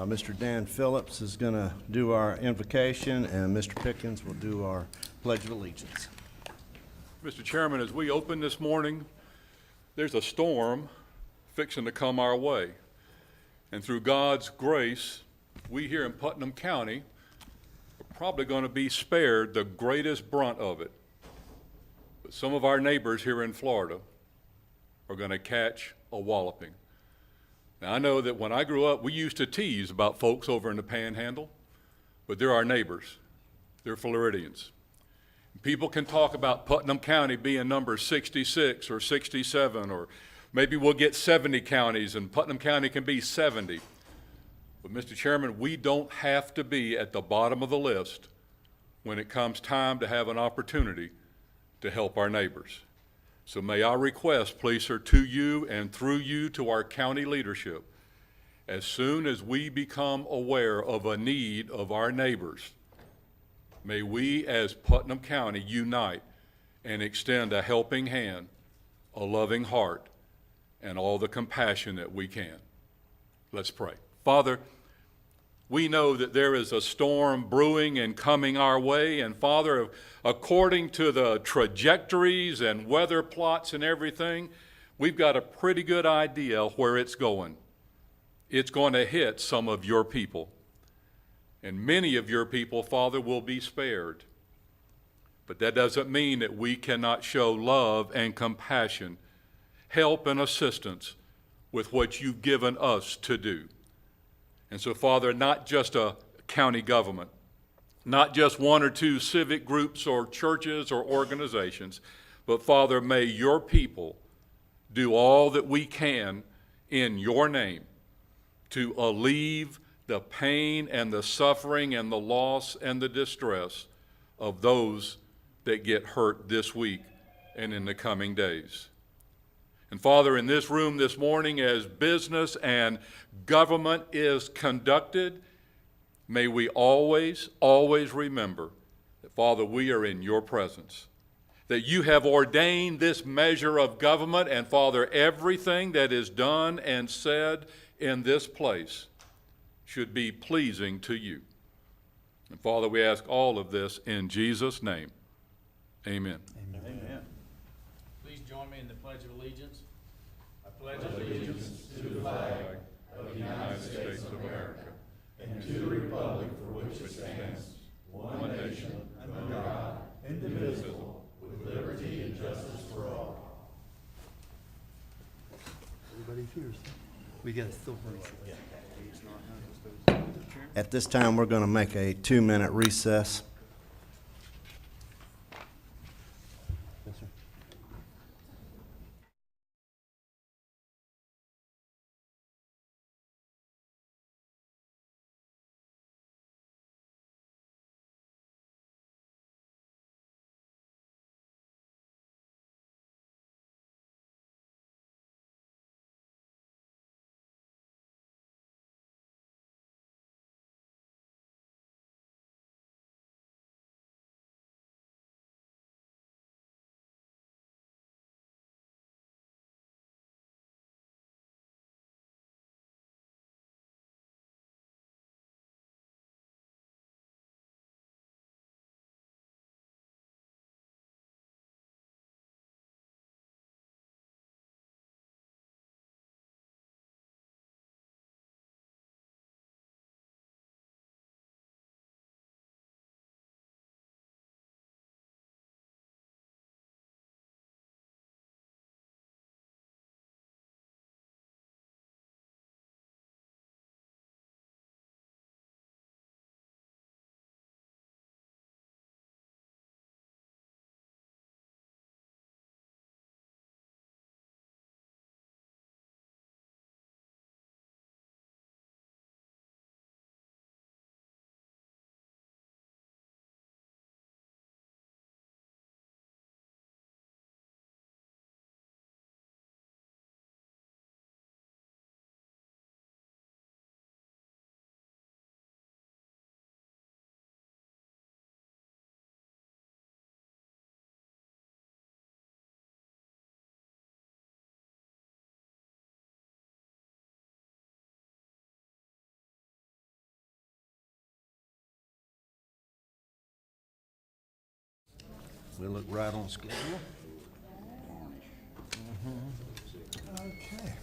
Mr. Dan Phillips is going to do our invocation, and Mr. Pickens will do our Pledge of Allegiance. Mr. Chairman, as we open this morning, there's a storm fixing to come our way. And through God's grace, we here in Putnam County are probably going to be spared the greatest brunt of it. But some of our neighbors here in Florida are going to catch a walloping. Now, I know that when I grew up, we used to tease about folks over in the Panhandle, but they're our neighbors. They're Floridians. People can talk about Putnam County being number 66 or 67, or maybe we'll get 70 counties and Putnam County can be 70. But Mr. Chairman, we don't have to be at the bottom of the list when it comes time to have an opportunity to help our neighbors. So may I request, please, sir, to you and through you to our county leadership, as soon as we become aware of a need of our neighbors, may we as Putnam County unite and extend a helping hand, a loving heart, and all the compassion that we can. Let's pray. Father, we know that there is a storm brewing and coming our way, and Father, according to the trajectories and weather plots and everything, we've got a pretty good idea where it's going. It's going to hit some of your people, and many of your people, Father, will be spared. But that doesn't mean that we cannot show love and compassion, help and assistance with what you've given us to do. And so, Father, not just a county government, not just one or two civic groups or churches or organizations, but Father, may your people do all that we can in your name to alleviate the pain and the suffering and the loss and the distress of those that get hurt this week and in the coming days. And Father, in this room this morning, as business and government is conducted, may we always, always remember that, Father, we are in your presence, that you have ordained this measure of government, and Father, everything that is done and said in this place should be pleasing to you. And Father, we ask all of this in Jesus' name. Amen. Amen. Amen. Please join me in the Pledge of Allegiance. I pledge Allegiance to the flag of the United States of America and to the republic for which it stands, one nation, under God, indivisible, with liberty and justice for all. Everybody hears. We got to still break it. At this time, we're going to make a 2-minute recess. We look right on schedule. Okay.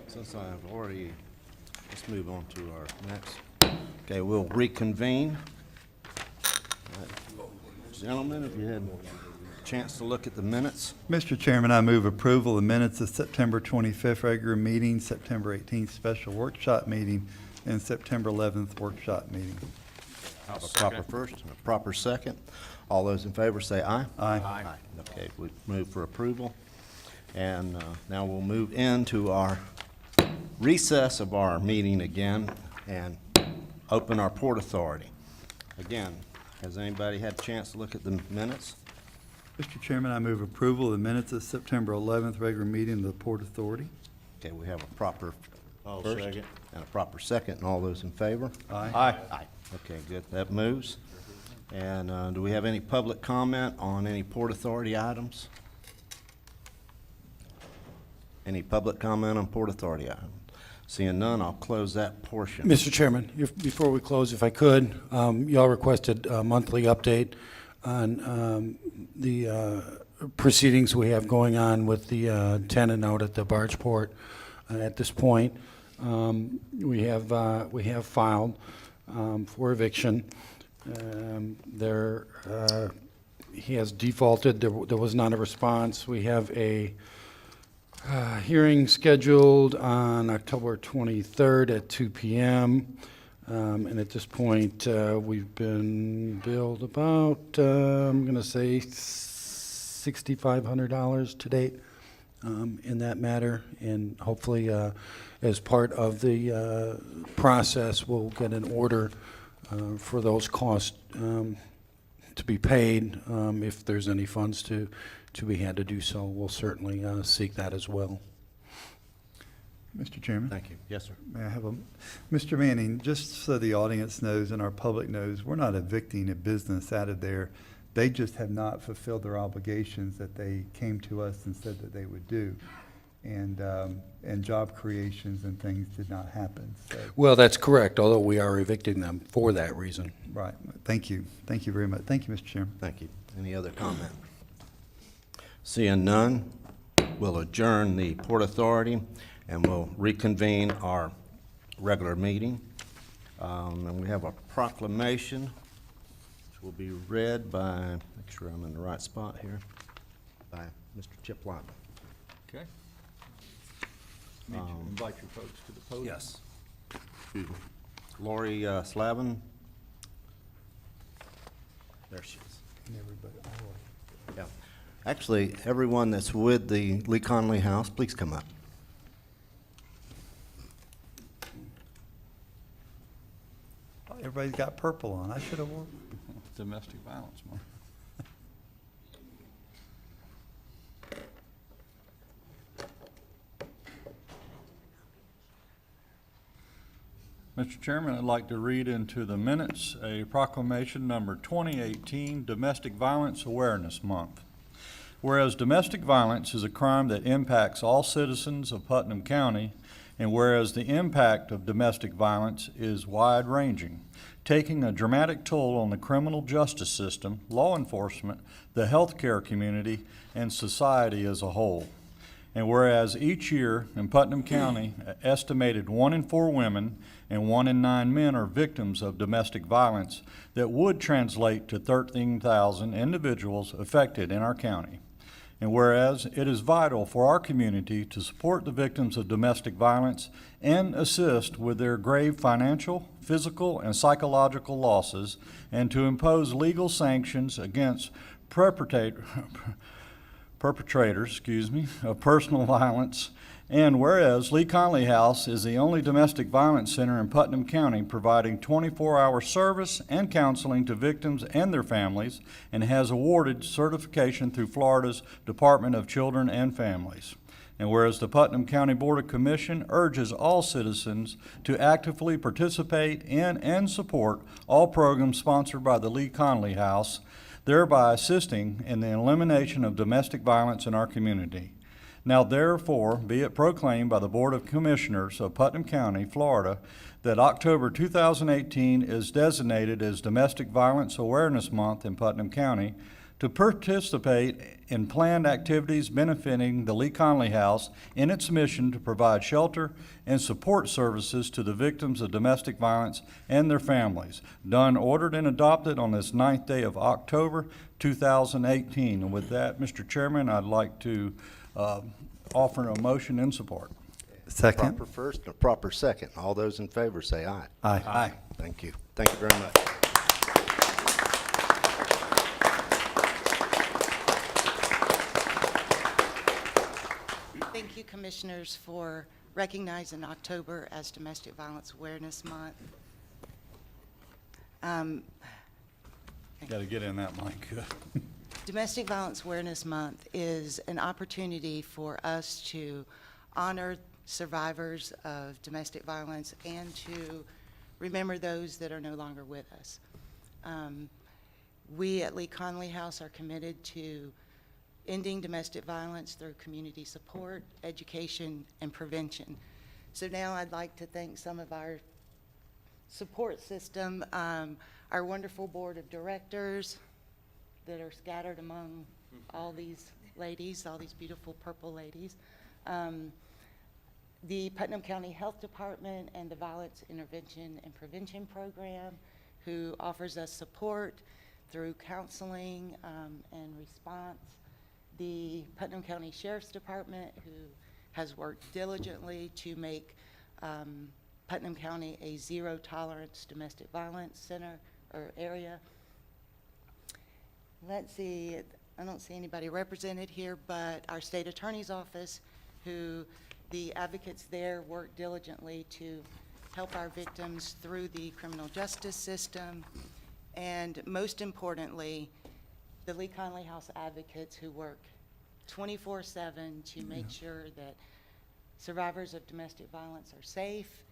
Since I've already, let's move on to our next. Okay, we'll reconvene. All right. Gentlemen, have you had a chance to look at the minutes? Mr. Chairman, I move approval of minutes of September 25th regular meeting, September 18th special workshop meeting, and September 11th workshop meeting. A proper first and a proper second. All those in favor say aye. Aye. Okay, we move for approval. And now we'll move into our recess of our meeting again and open our Port Authority. Again, has anybody had a chance to look at the minutes? Mr. Chairman, I move approval of the minutes of September 11th regular meeting of the Port Authority. Okay, we have a proper first second. and a proper second, and all those in favor? Aye. Aye. Okay, good, that moves. And do we have any public comment on any Port Authority items? Any public comment on Port Authority items? Seeing none, I'll close that portion. Mr. Chairman, before we close, if I could, y'all requested a monthly update on the proceedings we have going on with the tenant out at the barge port. At this point, we have filed for eviction. He has defaulted. There was not a response. We have a hearing scheduled on October 23rd at 2 p.m. And at this point, we've been billed about, I'm going to say, $6,500 to date in that matter. And hopefully, as part of the process, we'll get an order for those costs to be paid. If there's any funds to be had to do so, we'll certainly seek that as well. Mr. Chairman? Thank you. Yes, sir. May I have Mr. Manning, just so the audience knows and our public knows, we're not evicting a business out of there. They just have not fulfilled their obligations that they came to us and said that they would do. And job creations and things did not happen. So, Well, that's correct, although we are evicting them for that reason. right. Thank you. Thank you very much. Thank you, Mr. Chairman. Thank you. Any other comment? Seeing none, we'll adjourn the Port Authority and we'll reconvene our regular meeting. And we have a proclamation which will be read by, make sure I'm in the right spot here, by Mr. Chip Lyman. Okay. Need to invite your folks to the podium. Yes. Excuse me. Lori Slavin. There she is. And everybody, Yeah. Actually, everyone that's with the Lee Conley House, please come up. everybody's got purple on. I should have worn. Domestic violence month. Mr. Chairman, I'd like to read into the minutes a proclamation number 2018 Domestic Violence Awareness Month. Whereas domestic violence is a crime that impacts all citizens of Putnam County, and whereas the impact of domestic violence is wide-ranging, taking a dramatic toll on the criminal justice system, law enforcement, the healthcare community, and society as a whole. And whereas each year in Putnam County, an estimated 1 in 4 women and 1 in 9 men are victims of domestic violence that would translate to 13,000 individuals affected in our county. And whereas it is vital for our community to support the victims of domestic violence and assist with their grave financial, physical, and psychological losses, and to impose legal sanctions against perpetrators of personal violence. And whereas Lee Conley House is the only domestic violence center in Putnam County providing 24-hour service and counseling to victims and their families, and has awarded certification through Florida's Department of Children and Families. And whereas the Putnam County Board of Commission urges all citizens to actively participate in and support all programs sponsored by the Lee Conley House, thereby assisting in the elimination of domestic violence in our community. Now therefore, be it proclaimed by the Board of Commissioners of Putnam County, Florida, that October 2018 is designated as Domestic Violence Awareness Month in Putnam County to participate in planned activities benefiting the Lee Conley House in its mission to provide shelter and support services to the victims of domestic violence and their families, done, ordered, and adopted on this 9th day of October 2018. And with that, Mr. Chairman, I'd like to offer a motion in support. Second. Proper first and a proper second. All those in favor say aye. Aye. Aye. Thank you. Thank you very much. Thank you, Commissioners, for recognizing October as Domestic Violence Awareness Month. Got to get in that mic. Domestic Violence Awareness Month is an opportunity for us to honor survivors of domestic violence and to remember those that are no longer with us. We at Lee Conley House are committed to ending domestic violence through community support, education, and prevention. So now I'd like to thank some of our support system, our wonderful board of directors that are scattered among all these ladies, all these beautiful purple ladies. The Putnam County Health Department and the Violence Intervention and Prevention Program, who offers us support through counseling and response. The Putnam County Sheriff's Department, who has worked diligently to make Putnam County a zero-tolerance domestic violence center or area. Let's see, I don't see anybody represented here, but our state attorney's office, who the advocates there work diligently to help our victims through the criminal justice system. And most importantly, the Lee Conley House advocates who work 24/7 to make sure that survivors of domestic violence are safe,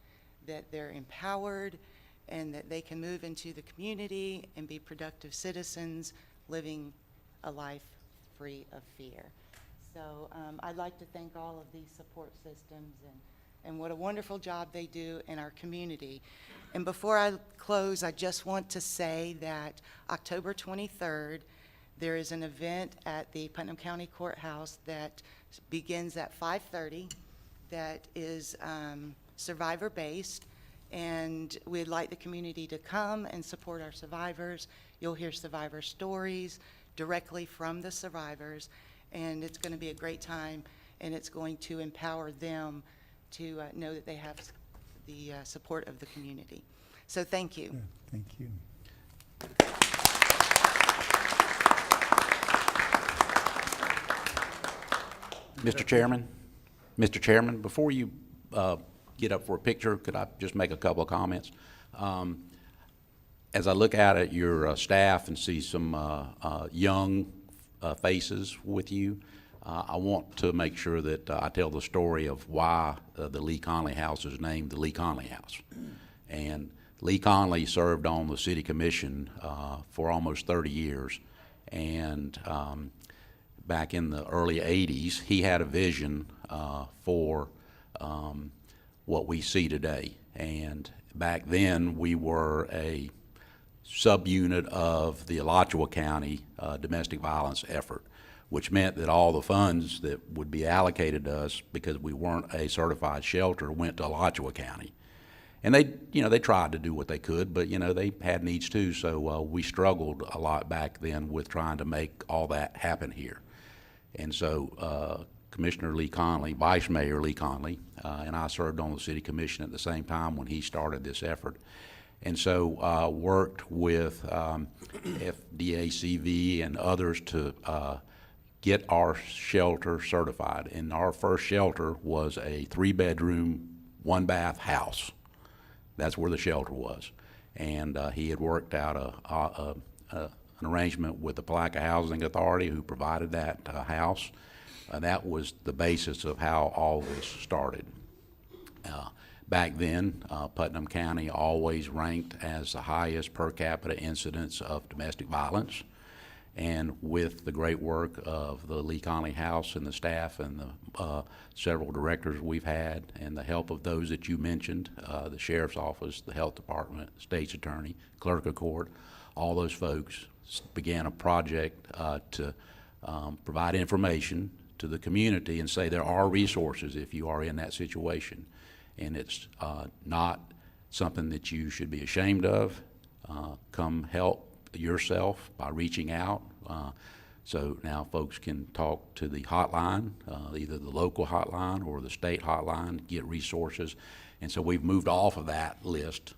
that they're empowered, and that they can move into the community and be productive citizens living a life free of fear. So I'd like to thank all of these support systems and what a wonderful job they do in our community. And before I close, I just want to say that October 23rd, there is an event at the Putnam County Courthouse that begins at 5:30 that is survivor-based, and we'd like the community to come and support our survivors. You'll hear survivor stories directly from the survivors, and it's going to be a great time, and it's going to empower them to know that they have the support of the community. So thank you. Yeah, thank you. Mr. Chairman, before you get up for a picture, could I just make a couple of comments? As I look out at your staff and see some young faces with you, I want to make sure that I tell the story of why the Lee Conley House is named the Lee Conley House. And Lee Conley served on the city commission for almost 30 years, and back in the early 80s, he had a vision for what we see today. And back then, we were a subunit of the Alachua County domestic violence effort, which meant that all the funds that would be allocated to us, because we weren't a certified shelter, went to Alachua County. And they tried to do what they could, but they had needs too. So we struggled a lot back then with trying to make all that happen here. And so Commissioner Lee Conley, Vice Mayor Lee Conley, and I served on the city commission at the same time when he started this effort. And so worked with FDACV and others to get our shelter certified. And our first shelter was a 3-bedroom, 1-bath house. That's where the shelter was. And he had worked out an arrangement with the Palaca Housing Authority, who provided that house. That was the basis of how all this started. Back then, Putnam County always ranked as the highest per capita incidence of domestic violence. And with the great work of the Lee Conley House and the staff and the several directors we've had, and the help of those that you mentioned, the sheriff's office, the health department, state's attorney, clerk of court, all those folks began a project to provide information to the community and say there are resources if you are in that situation. And it's not something that you should be ashamed of. Come help yourself by reaching out. So now folks can talk to the hotline, either the local hotline or the state hotline, get resources. And so we've moved off of that list,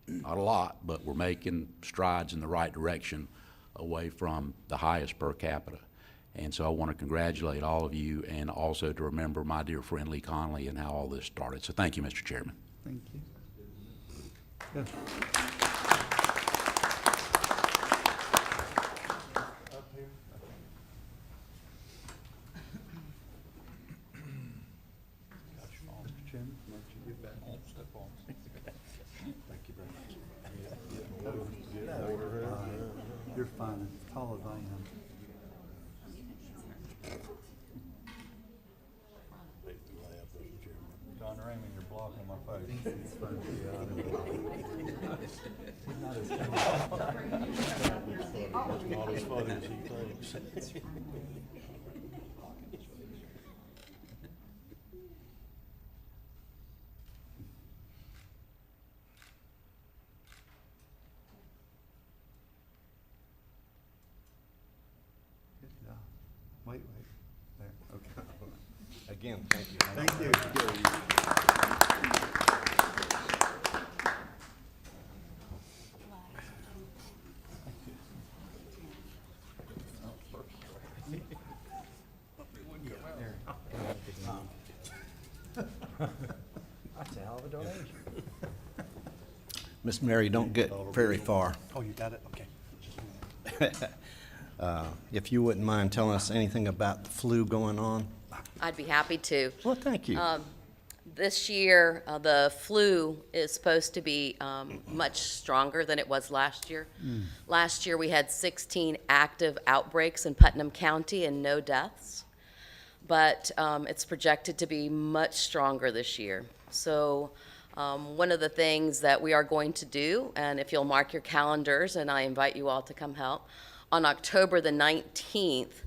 not a lot, but we're making strides in the right direction away from the highest per capita. And so I want to congratulate all of you, and also to remember my dear friend Lee Conley and how all this started. So thank you, Mr. Chairman. Thank you. Yes. Mr. Chairman, why don't you get back on? Step on. Thank you very much. You're fine, as tall as I am. John Raymond, you're blocking my face. It's fun to be out Not as Not as funny as he thinks. Good job. Wait. There, okay. Again, thank you. Thank you. That's a hell of a donation. Miss Mary, don't get very far. Oh, you got it? Okay. If you wouldn't mind telling us anything about the flu going on? I'd be happy to. Well, thank you. This year, the flu is supposed to be much stronger than it was last year. Last year, we had 16 active outbreaks in Putnam County and no deaths. But it's projected to be much stronger this year. So one of the things that we are going to do, and if you'll mark your calendars, and I invite you all to come help, on October the 19th,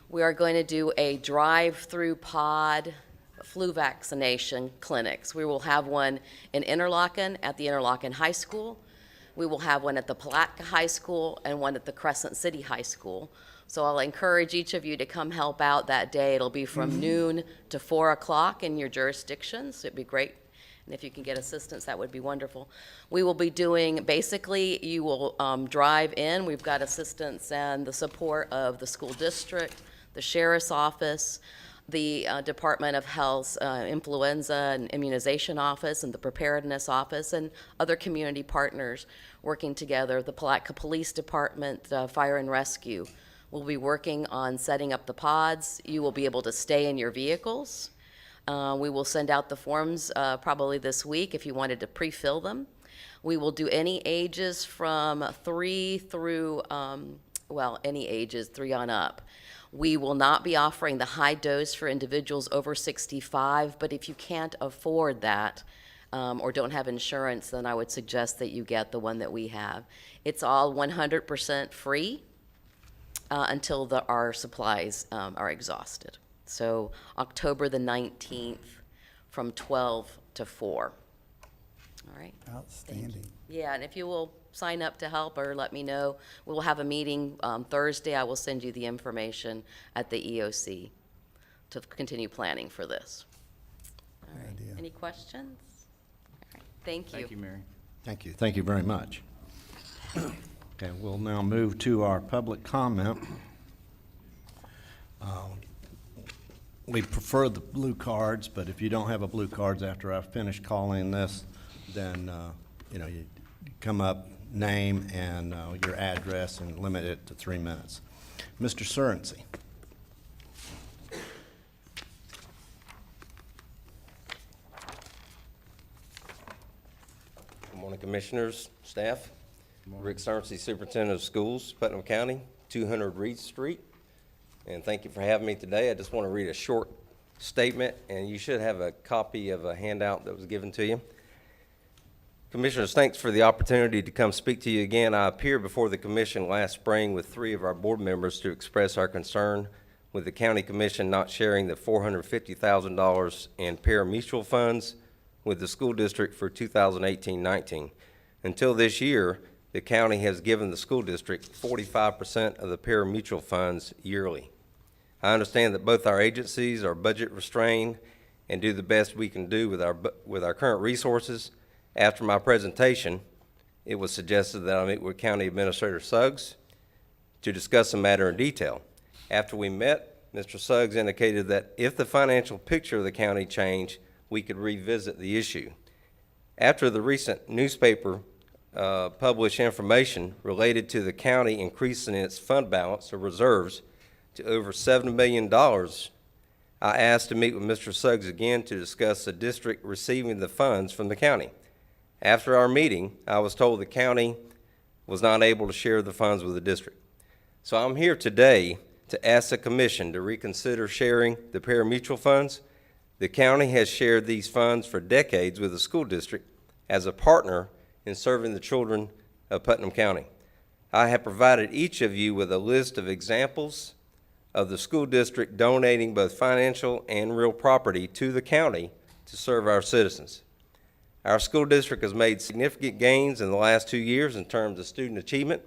we are going to do a drive-through pod flu vaccination clinics. We will have one in Interlochen at the Interlochen High School. We will have one at the Palatka High School and one at the Crescent City High School. So I'll encourage each of you to come help out that day. It'll be from noon to 4 o'clock in your jurisdictions. It'd be great. And if you can get assistance, that would be wonderful. We will be doing, basically, you will drive in. We've got assistance and the support of the school district, the sheriff's office, the Department of Health's influenza and immunization office, and the preparedness office, and other community partners working together. The Palatka Police Department, Fire and Rescue. We'll be working on setting up the pods. You will be able to stay in your vehicles. We will send out the forms probably this week if you wanted to pre-fill them. We will do any ages from 3 through, any ages, 3 on up. We will not be offering the high dose for individuals over 65, but if you can't afford that or don't have insurance, then I would suggest that you get the one that we have. It's all 100% free until our supplies are exhausted. So October the 19th from 12 to 4. All right? Outstanding. Yeah, and if you will sign up to help or let me know, we will have a meeting Thursday. I will send you the information at the EOC to continue planning for this. All right. idea. Any questions? All right. Thank you. Thank you, Mary. Thank you. Thank you very much. Okay, we'll now move to our public comment. We prefer the blue cards, but if you don't have a blue cards after I've finished calling this, then, you come up, name, and your address, and limit it to 3 minutes. Mr. Surrency. Good morning, Commissioners, staff. Rick Surrency, Superintendent of Schools, Putnam County. 200 Reed Street. And thank you for having me today. I just want to read a short statement, and you should have a copy of a handout that was given to you. Commissioners, thanks for the opportunity to come speak to you again. I appeared before the commission last spring with 3 of our board members to express our concern with the county commission not sharing the $450,000 in pari-mutuel funds with the school district for 2018-19. Until this year, the county has given the school district 45% of the pari-mutuel funds yearly. I understand that both our agencies are budget restrained and do the best we can do with our current resources. After my presentation, it was suggested that I meet with County Administrator Suggs to discuss the matter in detail. After we met, Mr. Suggs indicated that if the financial picture of the county changed, we could revisit the issue. After the recent newspaper published information related to the county increasing its fund balance or reserves to over $7 million, I asked to meet with Mr. Suggs again to discuss the district receiving the funds from the county. After our meeting, I was told the county was not able to share the funds with the district. So I'm here today to ask the commission to reconsider sharing the pari-mutuel funds. The county has shared these funds for decades with the school district as a partner in serving the children of Putnam County. I have provided each of you with a list of examples of the school district donating both financial and real property to the county to serve our citizens. Our school district has made significant gains in the last 2 years in terms of student achievement.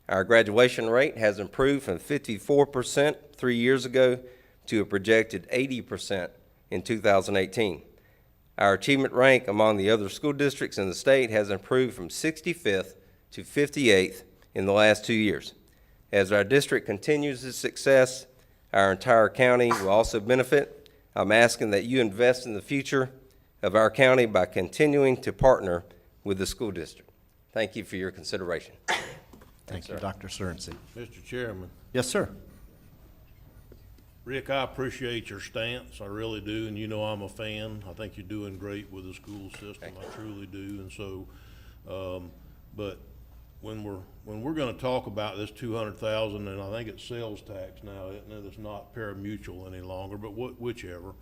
Our graduation rate has improved from 54% 3 years ago to a projected 80% in 2018. Our achievement rank among the other school districts in the state has improved from 65th to 58th in the last 2 years. As our district continues its success, our entire county will also benefit. I'm asking that you invest in the future of our county by continuing to partner with the school district. Thank you for your consideration. Thank you, Dr. Cerency. Mr. Chairman, Yes, sir. Rick, I appreciate your stance, I really do, and you know I'm a fan. I think you're doing great with the school system, I truly do, and so, but when we're gonna talk about this 200,000, and I think it's sales tax now, isn't it? It's not pari-mutuel any longer, but whichever.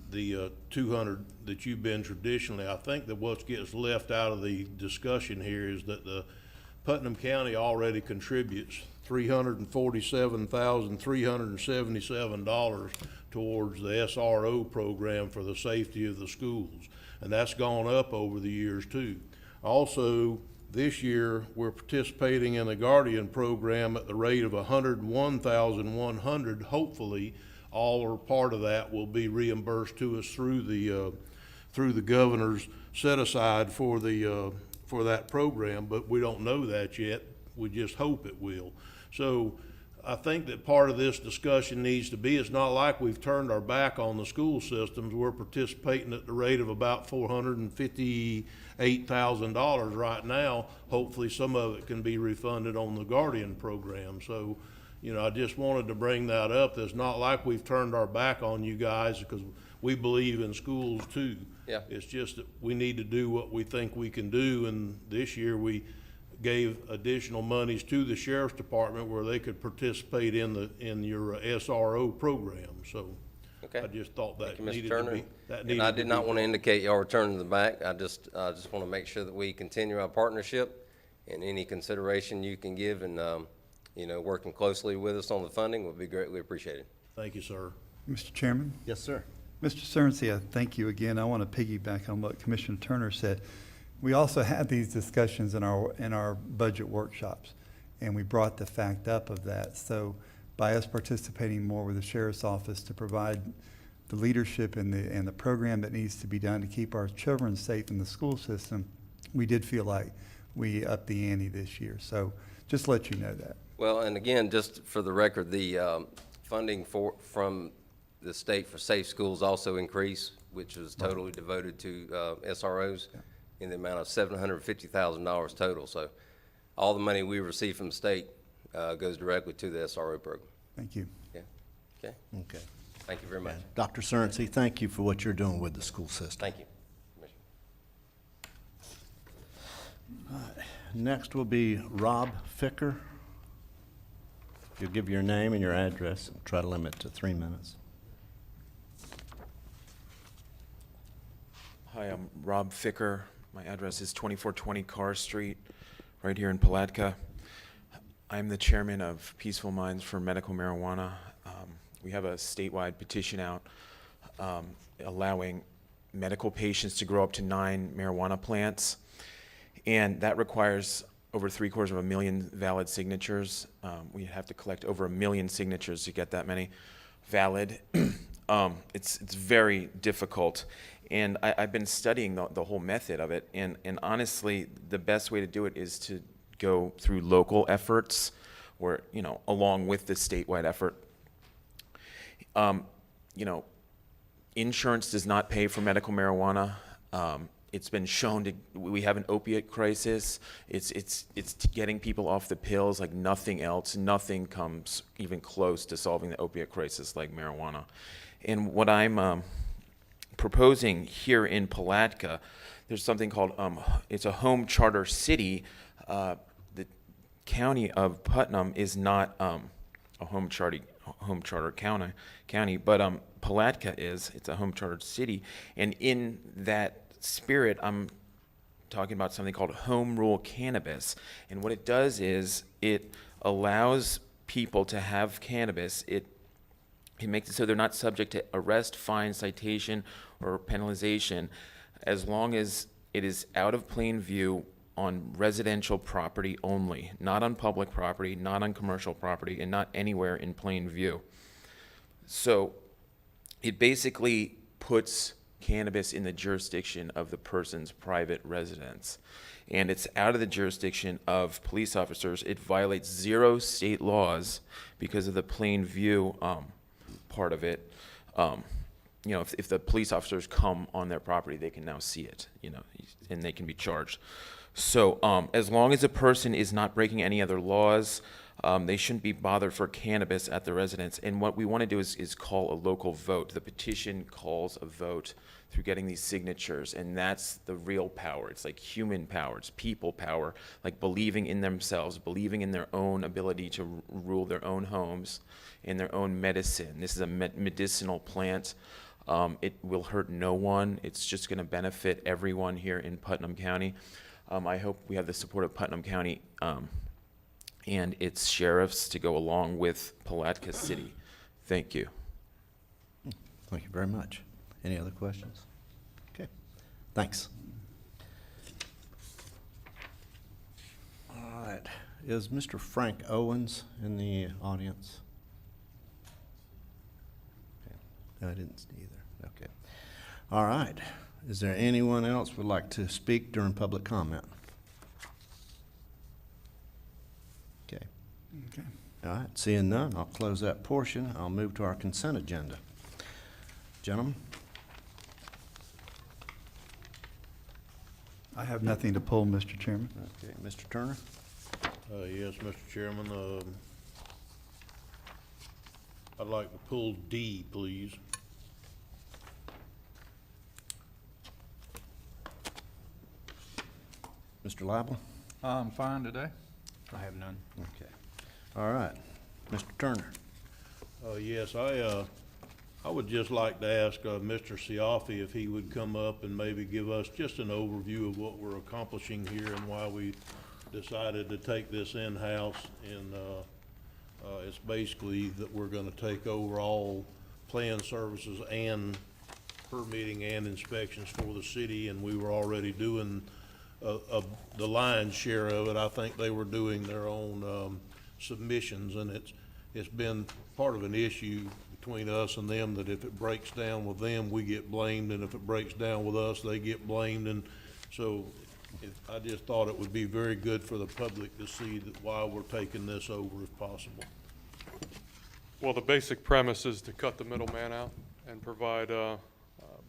The 200 that you've been traditionally, I think that what gets left out of the discussion here is that the Putnam County already contributes $347,377 towards the SRO program for the safety of the schools, and that's gone up over the years too. Also, this year we're participating in the Guardian program at the rate of $101,100. Hopefully, all or part of that will be reimbursed to us through the governor's set aside for that program, but we don't know that yet. We just hope it will. So I think that part of this discussion needs to be, it's not like we've turned our back on the school systems. We're participating at the rate of about $458,000 right now. Hopefully some of it can be refunded on the Guardian program. So, you know, I just wanted to bring that up. It's not like we've turned our back on you guys, because we believe in schools too. Yeah. It's just that we need to do what we think we can do, and this year we gave additional monies to the sheriff's department where they could participate in your SRO program. So Okay. I just thought that Thank you, Mr. needed Turner. to be. And I did not want to indicate y'all were turning the back. I just want to make sure that we continue our partnership, and any consideration you can give, and you know, working closely with us on the funding would be greatly appreciated. Thank you, sir. Mr. Chairman? Yes, sir. Mr. Cerency, I thank you again. I want to piggyback on what Commissioner Turner said. We also had these discussions in our budget workshops, and we brought the fact up of that. So by us participating more with the sheriff's office to provide the leadership and the program that needs to be done to keep our children safe in the school system, we did feel like we upped the ante this year. So just to let you know that. Well, and again, just for the record, the funding from the state for safe schools also increased, which was totally devoted to SROs in the amount of $750,000 total. So all the money we receive from the state goes directly to the SRO program. Thank you. Yeah. Okay. Okay. Thank you very much. Dr. Cerency, thank you for what you're doing with the school system. Thank you. Next will be Rob Ficker. If you'll give your name and your address, and try to limit it to 3 minutes. Hi, I'm Rob Ficker. My address is 2420 Carr Street, right here in Palatka. I'm the chairman of Peaceful Minds for Medical Marijuana. We have a statewide petition out allowing medical patients to grow up to 9 marijuana plants, and that requires over 750,000 valid signatures. We have to collect over 1 million signatures to get that many valid. It's very difficult, and I've been studying the whole method of it, and honestly, the best way to do it is to go through local efforts, or along with the statewide effort. Insurance does not pay for medical marijuana. It's been shown we have an opiate crisis. It's getting people off the pills like nothing else. Nothing comes even close to solving the opiate crisis like marijuana. And what I'm proposing here in Palatka, there's something called, it's a home charter city. The county of Putnam is not a home charter county, but Palatka is. It's a home chartered city, and in that spirit, I'm talking about something called home rule cannabis. And what it does is it allows people to have cannabis. It makes it so they're not subject to arrest, fine, citation, or penalization, as long as it is out of plain view on residential property only, not on public property, not on commercial property, and not anywhere in plain view. So it basically puts cannabis in the jurisdiction of the person's private residence, and it's out of the jurisdiction of police officers. It violates 0 state laws because of the plain view part of it. If the police officers come on their property, they can now see it, and they can be charged. So as long as a person is not breaking any other laws, they shouldn't be bothered for cannabis at the residence. And what we want to do is call a local vote. The petition calls a vote through getting these signatures, and that's the real power. It's like human power, it's people power, like believing in themselves, believing in their own ability to rule their own homes and their own medicine. This is a medicinal plant. It will hurt no one. It's just going to benefit everyone here in Putnam County. I hope we have the support of Putnam County and its sheriffs to go along with Palatka City. Thank you. Thank you very much. Any other questions? Okay, thanks. All right, is Mr. Frank Owens in the audience? Okay. No, I didn't see either. Okay. All right, is there anyone else who would like to speak during public comment? Okay. Okay. All right, seeing none, I'll close that portion. I'll move to our consent agenda. Gentlemen? I have nothing to pull, Mr. Chairman. Okay, Mr. Turner? Yes, Mr. Chairman, I'd like to pull D, please. Mr. Lible? I'm fine today. I have none. Okay. All right, Mr. Turner? Yes, I would just like to ask Mr. Siafi if he would come up and maybe give us just an overview of what we're accomplishing here and why we decided to take this in-house. And it's basically that we're going to take over all plan services and permitting and inspections for the city, and we were already doing the lion's share of it. I think they were doing their own submissions, and it's been part of an issue between us and them that if it breaks down with them, we get blamed, and if it breaks down with us, they get blamed. And so I just thought it would be very good for the public to see that why we're taking this over if possible. Well, the basic premise is to cut the middleman out and provide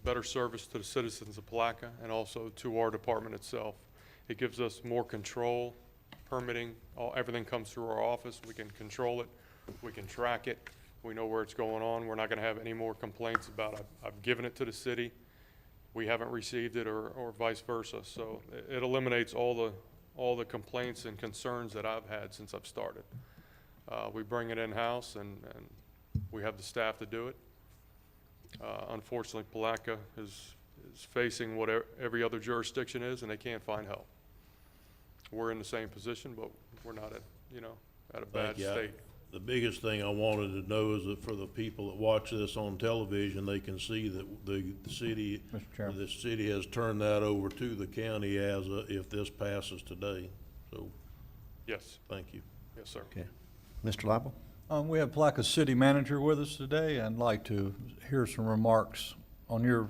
better service to the citizens of Palatka and also to our department itself. It gives us more control, permitting, everything comes through our office. We can control it, we can track it, we know where it's going on. We're not going to have any more complaints about I've given it to the city, we haven't received it, or vice versa. So it eliminates all the complaints and concerns that I've had since I've started. We bring it in-house, and we have the staff to do it. Unfortunately, Palatka is facing what every other jurisdiction is, and they can't find help. We're in the same position, but we're not at a bad Thank you. state. The biggest thing I wanted to know is that for the people that watch this on television, they can see that the city, Mr. Chairman. the city has turned that over to the county if this passes today. So, Yes, thank you. yes, sir. Okay. Mr. Lible? We have Palaca's city manager with us today, and I'd like to hear some remarks on your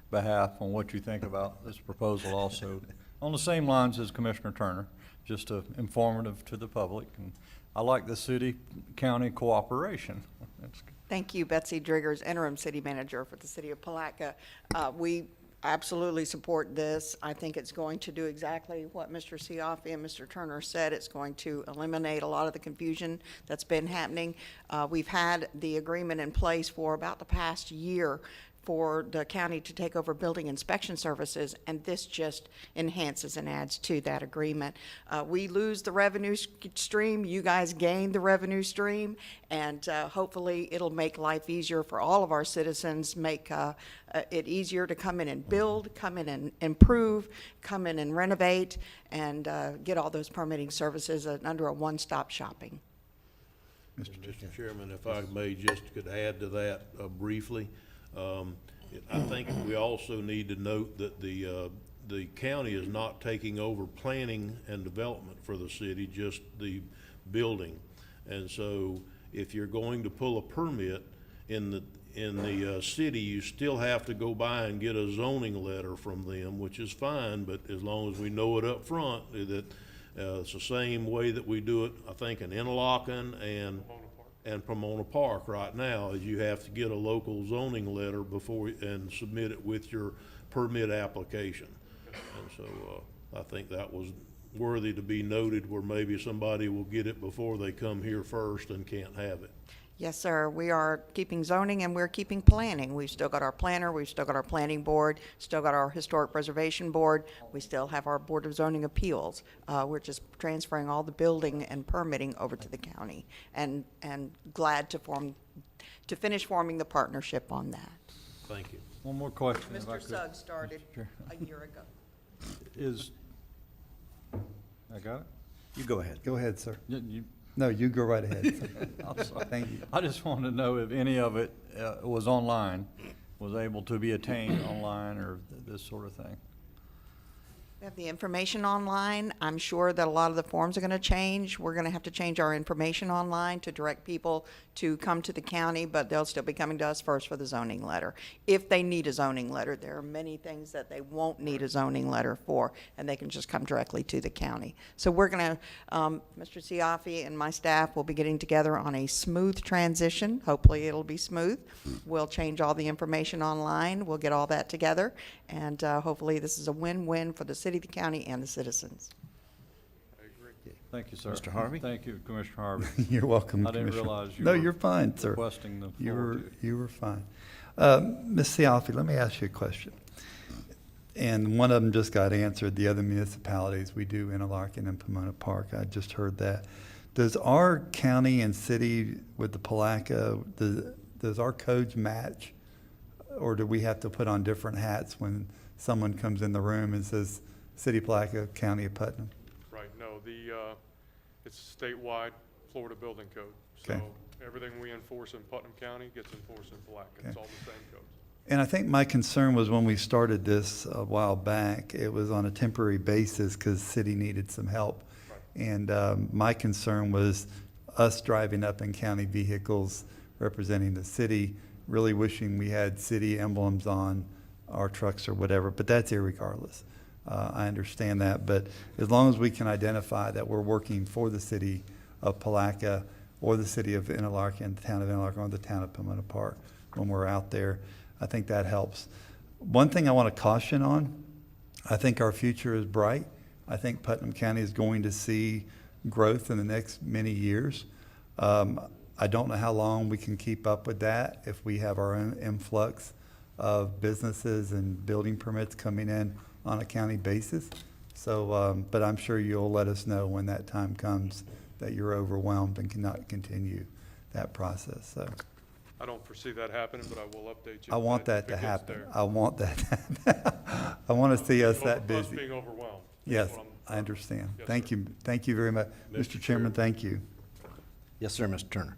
behalf on what you think about this proposal also. On the same lines as Commissioner Turner, just informative to the public. And I like the city-county cooperation. That's good. Thank you, Betsy Driggers, interim city manager for the city of Palatka. We absolutely support this. I think it's going to do exactly what Mr. Siafi and Mr. Turner said. It's going to eliminate a lot of the confusion that's been happening. We've had the agreement in place for about the past year for the county to take over building inspection services, and this just enhances and adds to that agreement. We lose the revenue stream, you guys gain the revenue stream, and hopefully it'll make life easier for all of our citizens, make it easier to come in and build, come in and improve, come in and renovate, and get all those permitting services under a one-stop shopping. Mr. Chairman, if I may just could add to that briefly. I think we also need to note that the county is not taking over planning and development for the city, just the building. And so if you're going to pull a permit in the city, you still have to go by and get a zoning letter from them, which is fine, but as long as we know it up front, that it's the same way that we do it, I think, in Interlochen and Pomona Park right now, is you have to get a local zoning letter before and submit it with your permit application. And so I think that was worthy to be noted, where maybe somebody will get it before they come here first and can't have it. Yes, sir. We are keeping zoning and we're keeping planning. We've still got our planner, we've still got our planning board, still got our historic preservation board. We still have our Board of Zoning Appeals. We're just transferring all the building and permitting over to the county, and glad to finish forming the partnership on that. Thank you. One more question. if I Mr. could. Suggs started a year ago. I got it? You go ahead. Go ahead, sir. You- No, you go right ahead, sir. I'm sorry. Thank you. I just wanted to know if any of it was online, was able to be attained online, or this sort of thing. We have the information online. I'm sure that a lot of the forms are going to change. We're going to have to change our information online to direct people to come to the county, but they'll still be coming to us first for the zoning letter. If they need a zoning letter, there are many things that they won't need a zoning letter for, and they can just come directly to the county. So we're going to, Mr. Siafi and my staff will be getting together on a smooth transition. Hopefully it'll be smooth. We'll change all the information online. We'll get all that together, and hopefully this is a win-win for the city, the county, and the citizens. Thank you, sir. Mr. Harvey? Thank you, Commissioner Harvey. You're welcome, I didn't Commissioner. realize you No, were you're fine, sir. requesting the You floor, were, too. you were fine. Ms. Siafi, let me ask you a question. And one of them just got answered, the other municipalities, we do Interlochen and Pomona Park, I just heard that. Does our county and city with the Palatka, does our codes match? Or do we have to put on different hats when someone comes in the room and says, City of Palatka, County of Putnam? Right, no, it's statewide Florida building code. Okay. So everything we enforce in Putnam County gets enforced in Palatka. It's Okay. all the same codes. And I think my concern was when we started this a while back, it was on a temporary basis because the city needed some help. Right. And my concern was us driving up in county vehicles representing the city, really wishing we had city emblems on our trucks or whatever, but that's irregardless. I understand that, but as long as we can identify that we're working for the city of Palatka or the city of Interlochen, the town of Interlochen, or the town of Pomona Park when we're out there, I think that helps. One thing I want to caution on, I think our future is bright. I think Putnam County is going to see growth in the next many years. I don't know how long we can keep up with that if we have our own influx of businesses and building permits coming in on a county basis. So, but I'm sure you'll let us know when that time comes that you're overwhelmed and cannot continue that process, so. I don't foresee that happening, but I will update you. I want if that to it gets happen. there. I want that. I want to see us that Us busy. being overwhelmed. Yes, That's what I'm- I understand. Yes, Thank sir. you. Thank you very much. Mr. Chairman, thank you. Yes, sir, Mr. Turner.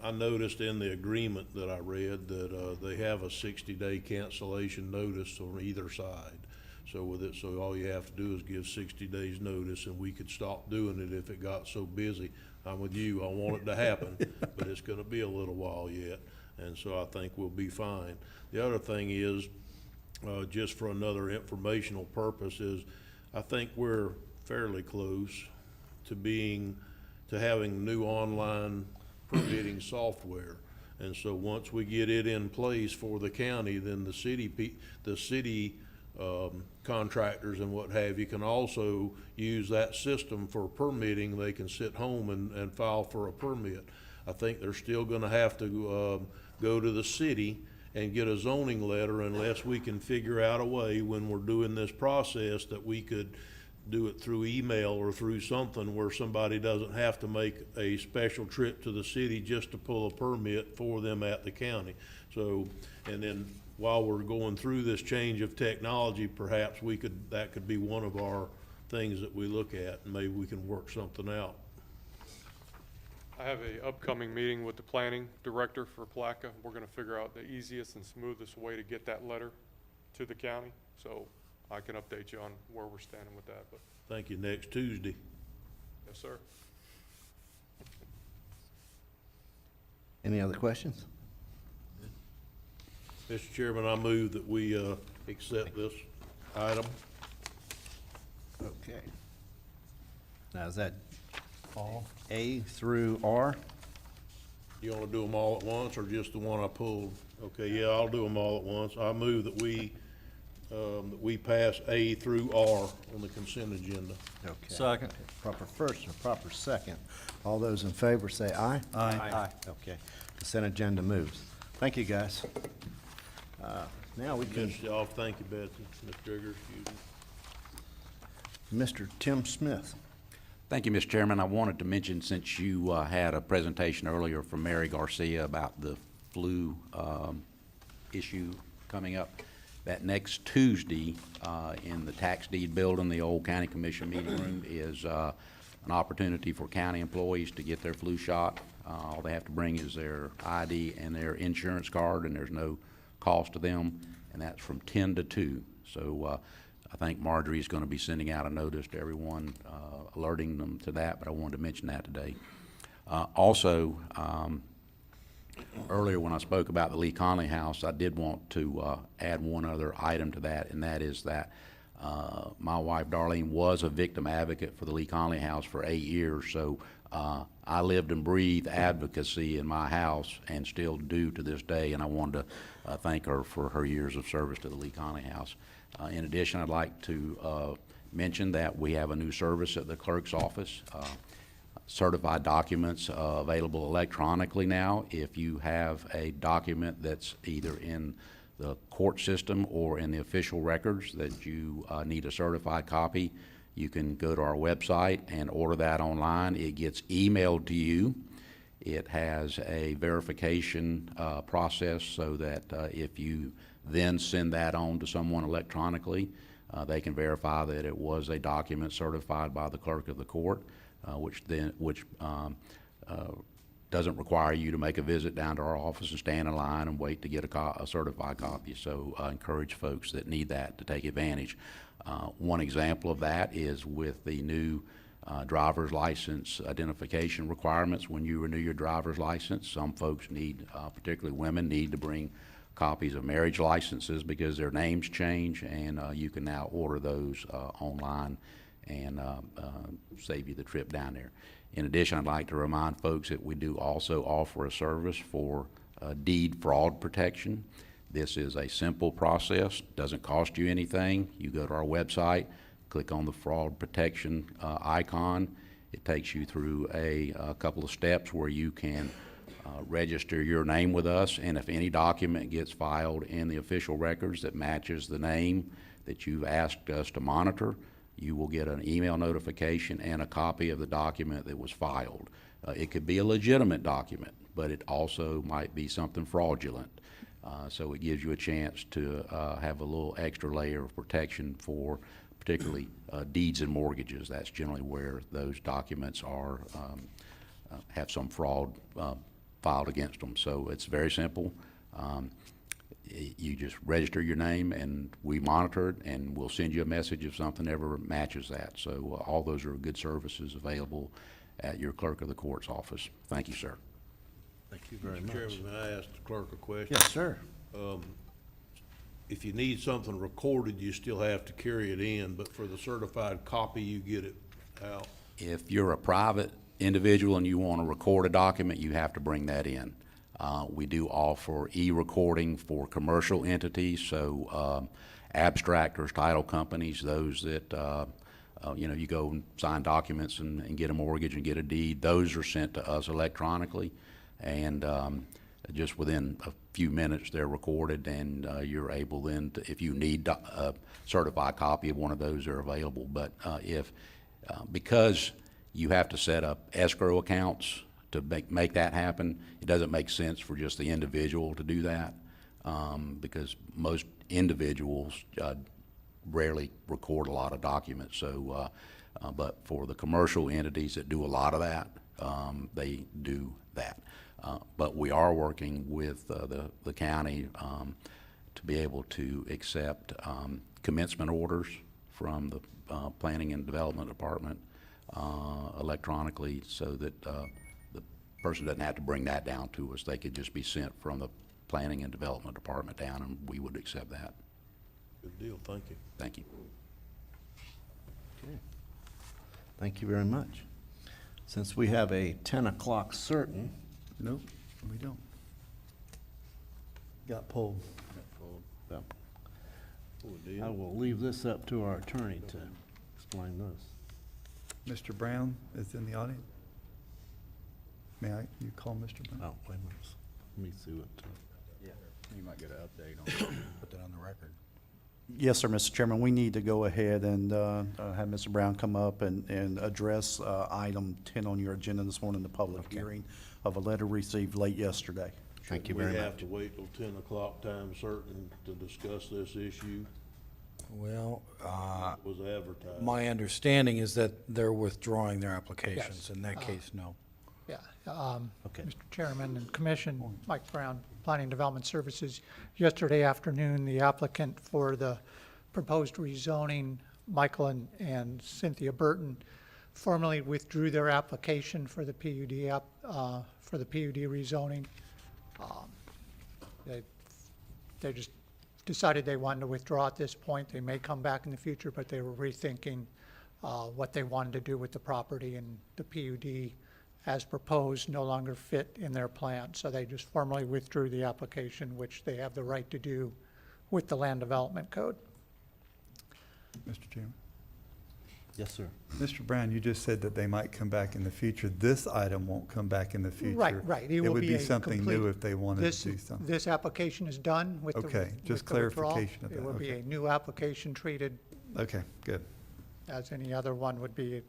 I noticed in the agreement that I read that, they have a 60-day cancellation notice on either side. So with it, so all you have to do is give 60 days notice and we could stop doing it if it got so busy. I'm with you, I want it to happen, but it's gonna be a little while yet, and so I think we'll be fine. The other thing is, just for another informational purpose, is I think we're fairly close to having new online permitting software. And so once we get it in place for the county, then the city contractors and what have you can also use that system for permitting. They can sit home and file for a permit. I think they're still gonna have to go to the city and get a zoning letter unless we can figure out a way when we're doing this process that we could do it through email or through something where somebody doesn't have to make a special trip to the city just to pull a permit for them at the county. So, and then while we're going through this change of technology, perhaps that could be one of our things that we look at, and maybe we can work something out. I have a upcoming meeting with the planning director for Palaca. We're gonna figure out the easiest and smoothest way to get that letter to the county. So I can update you on where we're standing with that, but Thank you. Next Tuesday. yes, sir. Any other questions? Mr. Chairman, I move that we, accept this item. Okay. Now, is that all A through R? You wanna do them all at once, or just the one I pulled? Okay, yeah, I'll do them all at once. I move that we pass A through R on the consent agenda. Okay. Second. Proper first and proper second. All those in favor say aye. Aye. Okay. Consent agenda moves. Thank you, guys. Now we can, Mr. Off, thank you, Betsy. Mr. Trigger, excuse me. Mr. Tim Smith. Thank you, Mr. Chairman. I wanted to mention, since you had a presentation earlier from Mary Garcia about the flu issue coming up, that next Tuesday in the tax deed building, the old county commission meeting room, is an opportunity for county employees to get their flu shot. All they have to bring is their ID and their insurance card, and there's no cost to them, and that's from 10 to 2. So I think Marjorie's going to be sending out a notice to everyone, alerting them to that, but I wanted to mention that today. Also, earlier when I spoke about the Lee Conley House, I did want to add one other item to that, and that is that my wife Darlene was a victim advocate for the Lee Conley House for 8 years, so I lived and breathed advocacy in my house and still do to this day, and I wanted to thank her for her years of service to the Lee Conley House. In addition, I'd like to mention that we have a new service at the clerk's office. Certified documents available electronically now. If you have a document that's either in the court system or in the official records that you need a certified copy, you can go to our website and order that online. It gets emailed to you. It has a verification process so that if you then send that on to someone electronically, they can verify that it was a document certified by the clerk of the court, which doesn't require you to make a visit down to our office and stand in line and wait to get a certified copy. So I encourage folks that need that to take advantage. One example of that is with the new driver's license identification requirements. When you renew your driver's license, some folks need, particularly women, need to bring copies of marriage licenses because their names change, and you can now order those online and save you the trip down there. In addition, I'd like to remind folks that we do also offer a service for deed fraud protection. This is a simple process, doesn't cost you anything. You go to our website, click on the fraud protection icon. It takes you through a couple of steps where you can register your name with us, and if any document gets filed in the official records that matches the name that you've asked us to monitor, you will get an email notification and a copy of the document that was filed. It could be a legitimate document, but it also might be something fraudulent. So it gives you a chance to have a little extra layer of protection for particularly deeds and mortgages. That's generally where those documents are, have some fraud filed against them. So it's very simple. You just register your name and we monitor it, and we'll send you a message if something ever matches that. So all those are good services available at your clerk of the court's office. Thank you, sir. Thank you very Mr. much. Chairman, may I ask the clerk a question? Yes, sir. If you need something recorded, you still have to carry it in, but for the certified copy, you get it out. If you're a private individual and you want to record a document, you have to bring that in. We do offer e-recording for commercial entities, so abstractors, title companies, those that, you go and sign documents and get a mortgage and get a deed, those are sent to us electronically, and just within a few minutes they're recorded, and you're able then to, if you need a certified copy of one of those, they're available. But because you have to set up escrow accounts to make that happen, it doesn't make sense for just the individual to do that, because most individuals rarely record a lot of documents. So, but for the commercial entities that do a lot of that, they do that. But we are working with the county to be able to accept commencement orders from the Planning and Development Department electronically, so that the person doesn't have to bring that down to us. They could just be sent from the Planning and Development Department down, and we would accept that. Good deal, thank you. Thank you. Okay. Thank you very much. Since we have a 10 o'clock certain. Nope, we don't. Got pulled. So, Good deal. I will leave this up to our attorney to explain this. Mr. Brown is in the audience. May you call Mr. Brown? Oh, wait a minute. Let me see what. You might get an update on Put that on the record. Yes, sir, Mr. Chairman. We need to go ahead and have Mr. Brown come up and address item 10 on your agenda this morning, the public hearing of a letter received late yesterday. Thank you We very have much. to wait till 10 o'clock time certain to discuss this issue. Well, It was advertised. my understanding is that they're withdrawing their applications. In that case, no. Yeah, Okay. Mr. Chairman and Commission, Mike Brown, Planning and Development Services. Yesterday afternoon, the applicant for the proposed rezoning, Michael and Cynthia Burton, formally withdrew their application for the PUD for the PUD rezoning. They just decided they wanted to withdraw at this point. They may come back in the future, but they were rethinking what they wanted to do with the property, and the PUD as proposed no longer fit in their plan. So they just formally withdrew the application, which they have the right to do with the Land Development Code. Mr. Chairman? Yes, sir. Mr. Brown, you just said that they might come back in the future. This item won't come back in the future. Right. It would be something new if they wanted this- to do something. This application is done with the Okay, just with the withdrawal. clarification of It that, would be okay. a new application treated Okay, good. as any other one would be.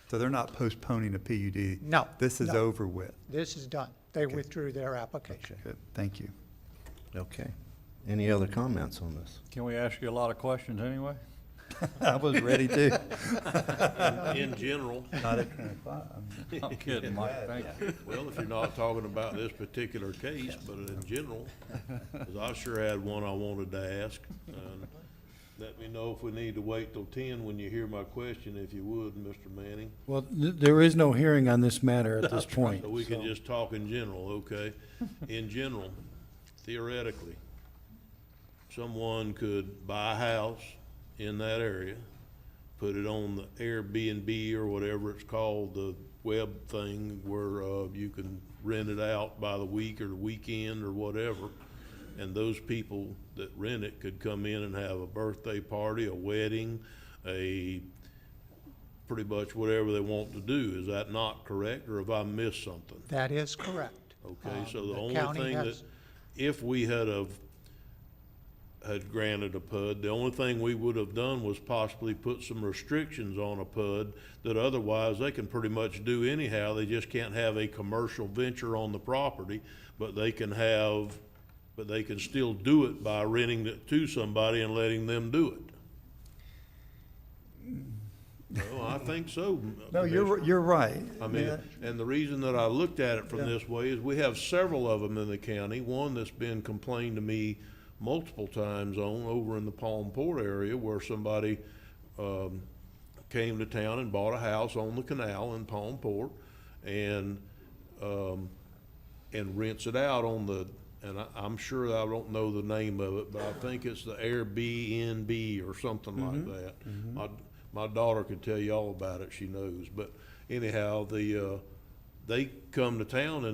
So they're not postponing a PUD? No, This is no. over with? This is done. They withdrew their application. Good, thank you. Okay. Any other comments on this? Can we ask you a lot of questions anyway? I was ready to. In general, Not at 10 o'clock. I'm kidding, Mike, thank you. well, if you're not talking about this particular case, but in general, 'cause I sure had one I wanted to ask. And let me know if we need to wait till 10 when you hear my question, if you would, Mr. Manning. Well, there is no hearing on this matter at this point. So we can so- just talk in general, okay? In general, theoretically, someone could buy a house in that area, put it on the Airbnb or whatever it's called, the web thing where you can rent it out by the week or the weekend or whatever. And those people that rent it could come in and have a birthday party, a wedding, pretty much whatever they want to do. Is that not correct, or have I missed something? That is correct. Okay, so the the only county thing that, has- if we had have had granted a PUD. The only thing we would have done was possibly put some restrictions on a PUD that otherwise they can pretty much do anyhow. They just can't have a commercial venture on the property, but they can still do it by renting it to somebody and letting them do it. No, I think so. No, you're right. I mean, Yeah. and the reason that I looked at it from this way is we have several of them in the county. One that's been complained to me multiple times on over in the Palm Port area, where somebody came to town and bought a house on the canal in Palm Port and rents it out on the, and I'm sure I don't know the name of it, but I think it's the Airbnb or something like that. My daughter could tell you all about it, she knows. But anyhow, they come to town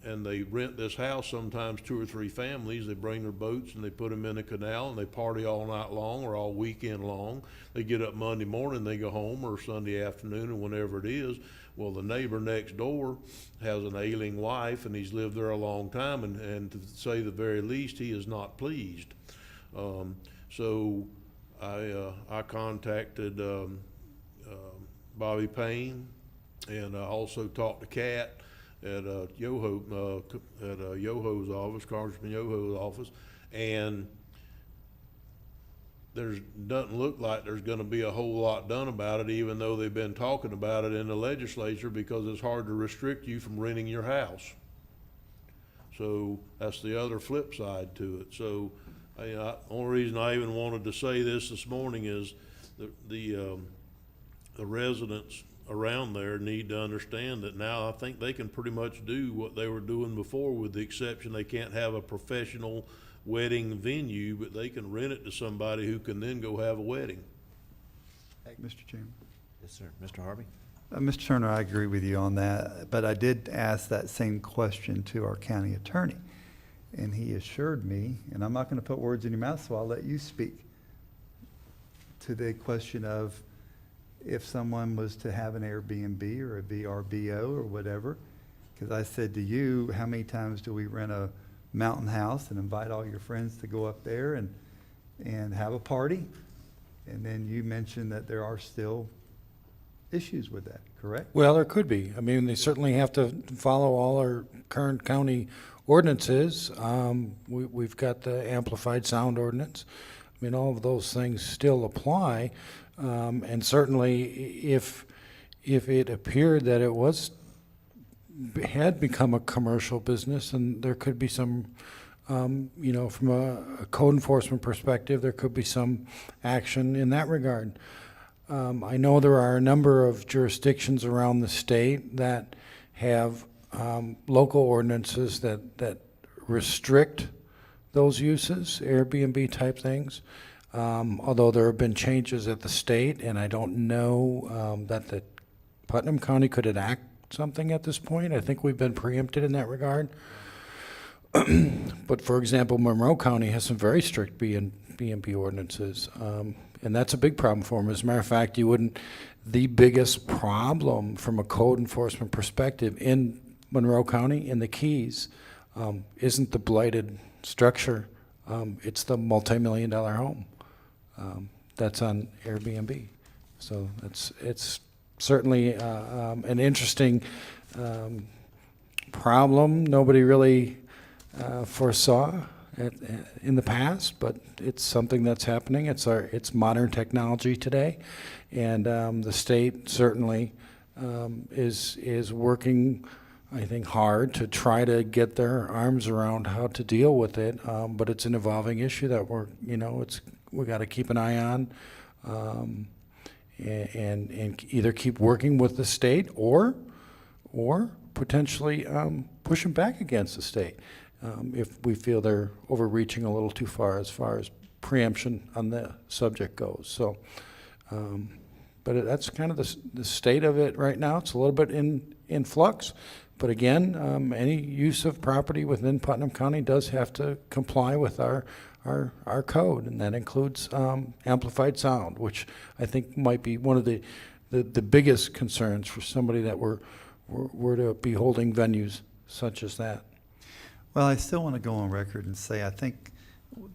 and they rent this house, sometimes 2 or 3 families. They bring their boats and they put them in the canal and they party all night long or all weekend long. They get up Monday morning, they go home, or Sunday afternoon, or whenever it is. Well, the neighbor next door has an ailing wife and he's lived there a long time, and to say the very least, he is not pleased. So I contacted Bobby Payne, and I also talked to Kat at Yoho's office, Congressman Yoho's office, and doesn't look like there's going to be a whole lot done about it, even though they've been talking about it in the legislature, because it's hard to restrict you from renting your house. So that's the other flip side to it. So only reason I even wanted to say this morning is the residents around there need to understand that now I think they can pretty much do what they were doing before, with the exception they can't have a professional wedding venue, but they can rent it to somebody who can then go have a wedding. Mr. Chairman. Yes, sir. Mr. Harvey? Mr. Turner, I agree with you on that, but I did ask that same question to our county attorney, and he assured me, and I'm not going to put words in your mouth, so I'll let you speak to the question of if someone was to have an Airbnb or a VRBO or whatever, because I said to you, how many times do we rent a mountain house and invite all your friends to go up there and have a party? And then you mentioned that there are still issues with that, correct? Well, there could be. I mean, they certainly have to follow all our current county ordinances. We've got the amplified sound ordinance. I mean, all of those things still apply. And certainly if it appeared that it had become a commercial business, and there could be some, from a code enforcement perspective, there could be some action in that regard. I know there are a number of jurisdictions around the state that have local ordinances that restrict those uses, Airbnb type things. Although there have been changes at the state, and I don't know that the Putnam County could enact something at this point. I think we've been preempted in that regard. But for example, Monroe County has some very strict B&B ordinances, and that's a big problem for them. As a matter of fact, the biggest problem from a code enforcement perspective in Monroe County, in the Keys, isn't the blighted structure, it's the multi-million-dollar home that's on Airbnb. So it's certainly an interesting problem. Nobody really foresaw in the past, but it's something that's happening. It's modern technology today, and the state certainly is working, I think, hard to try to get their arms around how to deal with it. But it's an evolving issue that we got to keep an eye on, and either keep working with the state or potentially pushing back against the state if we feel they're overreaching a little too far as preemption on the subject goes. So, but that's kind of the state of it right now. It's a little bit in flux. But again, any use of property within Putnam County does have to comply with our code, and that includes amplified sound, which I think might be one of the biggest concerns for somebody that were to be holding venues such as that. Well, I still want to go on record and say I think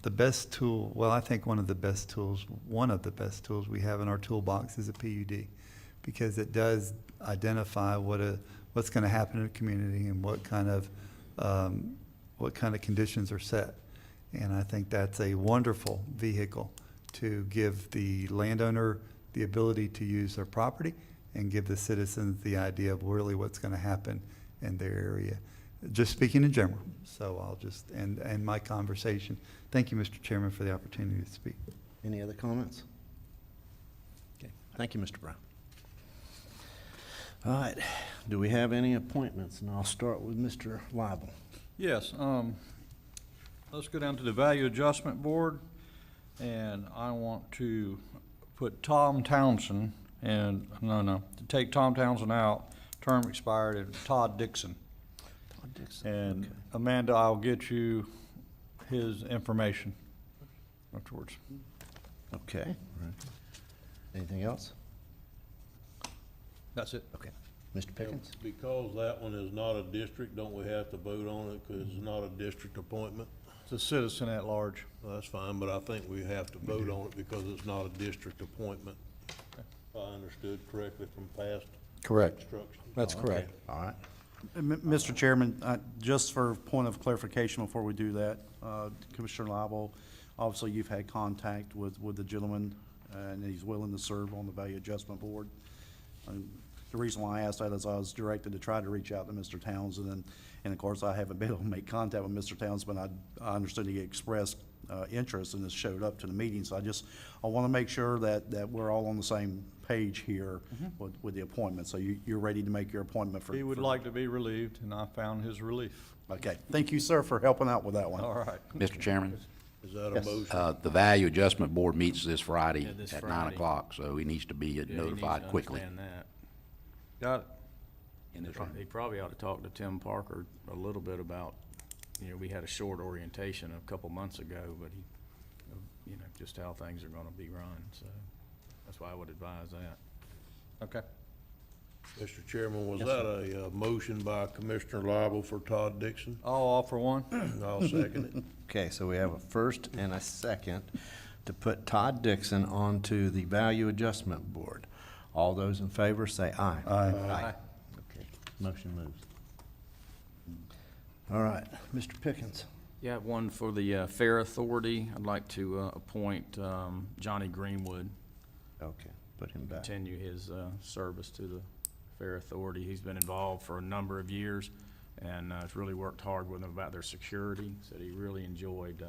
The best tool, well, I think one of the best tools we have in our toolbox is a PUD, because it does identify what's going to happen in a community and what kind of conditions are set. And I think that's a wonderful vehicle to give the landowner the ability to use their property and give the citizens the idea of really what's going to happen in their area. Just speaking in general. So I'll just end my conversation. Thank you, Mr. Chairman, for the opportunity to speak. Any other comments? Okay, thank you, Mr. Brown. All right, do we have any appointments? And I'll start with Mr. Lible. Yes, let's go down to the Value Adjustment Board, and I want to put Tom Townsend, to take Tom Townsend out, term expired, and Todd Dixon. Todd Dixon. And okay. Amanda, I'll get you his information afterwards. Okay. Right. Anything else? That's it. Okay. Mr. Pickens? Because that one is not a district, don't we have to vote on it because it's not a district appointment? It's a citizen at large. Well, that's fine, but I think we have to vote on it because it's not a district appointment. If I understood correctly from past Correct. instructions. That's Okay. correct. All right. Mr. Chairman, just for point of clarification before we do that, Commissioner Lible, obviously you've had contact with the gentleman, and he's willing to serve on the Value Adjustment Board. The reason why I asked that is I was directed to try to reach out to Mr. Townsend, and of course I haven't been able to make contact with Mr. Townsend, but I understood he expressed interest and has showed up to the meeting. So I want to make sure that we're all on the same page here with the appointment. So you're ready to make your appointment for? He would like to be relieved, and I found his relief. Okay. Thank you, sir, for helping out with that one. All right. Mr. Chairman, Is that a motion? the Value Adjustment Board meets this Friday Yeah, this at Friday. 9 o'clock, so he needs to be notified quickly. Got it. In this room. He probably ought to talk to Tim Parker a little bit about, we had a short orientation a couple months ago, but just how things are gonna be run, so that's why I would advise that. Okay. Mr. Chairman, was that a motion by Commissioner Lible for Todd Dixon? I'll offer one. I'll second it. Okay, so we have a first and a second to put Todd Dixon onto the Value Adjustment Board. All those in favor say aye. Aye. Okay, motion moves. All right, Mr. Pickens. Yeah, one for the Fair Authority. I'd like to appoint Johnny Greenwood, Okay, put him back. continue his service to the Fair Authority. He's been involved for a number of years and has really worked hard with them about their security. Said he really enjoyed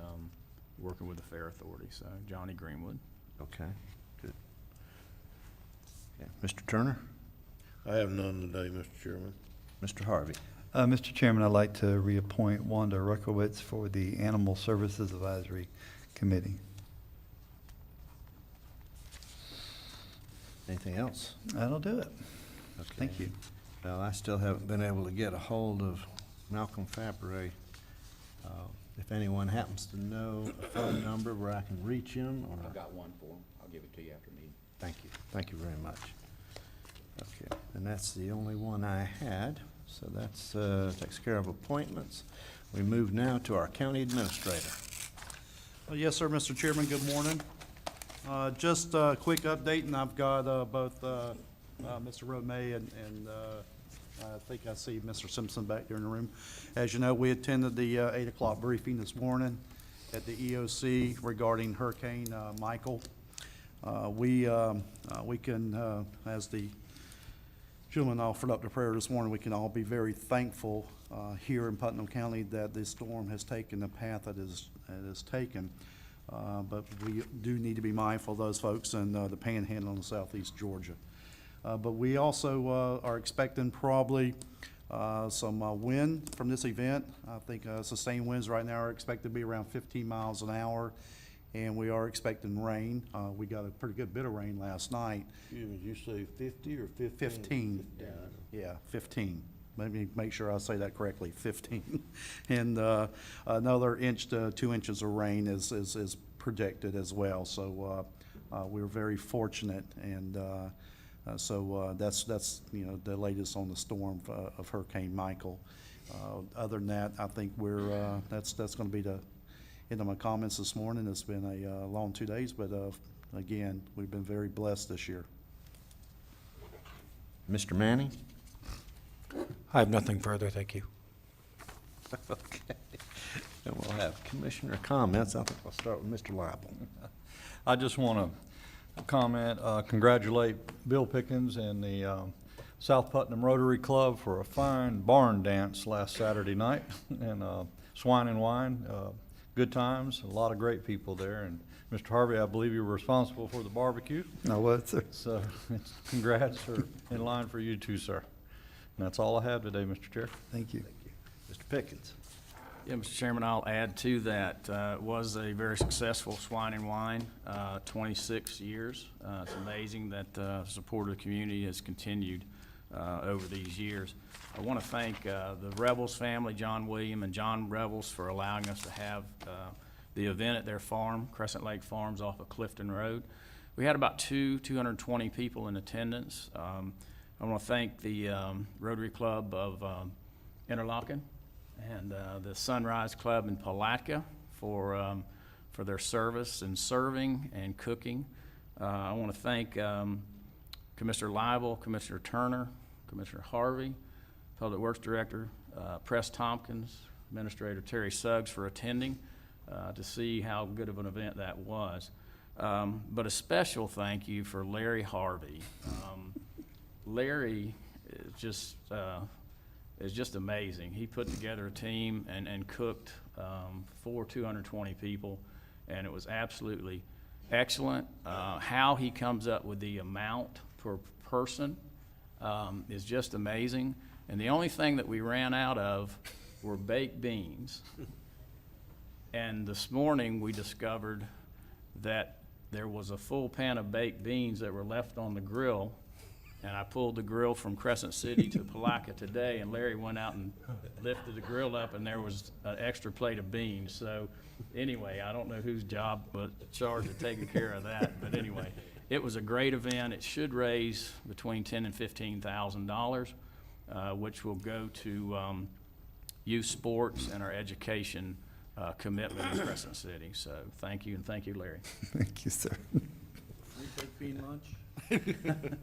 working with the Fair Authority, so Johnny Greenwood. Okay, good. Okay, Mr. Turner, I have none today, Mr. Chairman. Mr. Harvey. Mr. Chairman, I'd like to reappoint Wanda Ruckowitz for the Animal Services Advisory Committee. Anything else? That'll do it. Okay. Thank you. Well, I still haven't been able to get a hold of Malcolm Fabre. If anyone happens to know a phone number where I can reach him, or I've got one for him. I'll give it to you after meeting. thank you. Thank you very much. Okay, and that's the only one I had, so that's takes care of appointments. We move now to our county administrator. Yes, sir, Mr. Chairman, good morning. Just a quick update, and I've got both Mr. Romay and I think I see Mr. Simpson back there in the room. As you know, we attended the 8 o'clock briefing this morning at the EOC regarding Hurricane Michael. We can, as the gentleman offered up the prayer this morning, we can all be very thankful here in Putnam County that this storm has taken the path that it has taken. But we do need to be mindful of those folks in the panhandle in southeast Georgia. But we also are expecting probably some wind from this event. I think sustained winds right now are expected to be around 15 miles an hour, and we are expecting rain. We got a pretty good bit of rain last night. Excuse me, did you say 50 or 15? 15. Yeah, 15. Let me make sure I say that correctly, 15. And another inch to 2 inches of rain is projected as well. So we're very fortunate, and so that's the latest on the storm of Hurricane Michael. Other than that, I think we're that's going to be the into my comments this morning. It's been a long 2 days, but again, we've been very blessed this year. Mr. Manning? I have nothing further, thank you. Okay. And we'll have commissioner comments. I think I'll start with Mr. Lible. I just want to comment, congratulate Bill Pickens and the South Putnam Rotary Club for a fine barn dance last Saturday night, and swine and wine, good times, a lot of great people there. And Mr. Harvey, I believe you were responsible for the barbecue. I was, sir. So congrats are in line for you too, sir. And that's all I have today, Mr. Chair. Thank you. Mr. Pickens? Yeah, Mr. Chairman, I'll add to that. It was a very successful swine and wine, 26 years. It's amazing that the support of the community has continued over these years. I want to thank the Revels family, John William and John Revels, for allowing us to have the event at their farm, Crescent Lake Farms off of Clifton Road. We had about 220 people in attendance. I want to thank the Rotary Club of Interlochen and the Sunrise Club in Palatka for their service and serving and cooking. I want to thank Commissioner Lible, Commissioner Turner, Commissioner Harvey, Public Works Director Press Tompkins, Administrator Terry Suggs for attending to see how good of an event that was. But a special thank you for Larry Harvey. Larry is just amazing. He put together a team and cooked for 220 people, and it was absolutely excellent. How he comes up with the amount per person is just amazing. And the only thing that we ran out of were baked beans. And this morning we discovered that there was a full pan of baked beans that were left on the grill. And I pulled the grill from Crescent City to Palatka today, and Larry went out and lifted the grill up, and there was an extra plate of beans. So anyway, I don't know whose job was charged of taking care of that, but anyway, it was a great event. It should raise between $10,000 and $15,000, which will go to youth sports and our education commitment in Crescent City. So thank you, and thank you, Larry. Thank you, sir. Free baked bean lunch?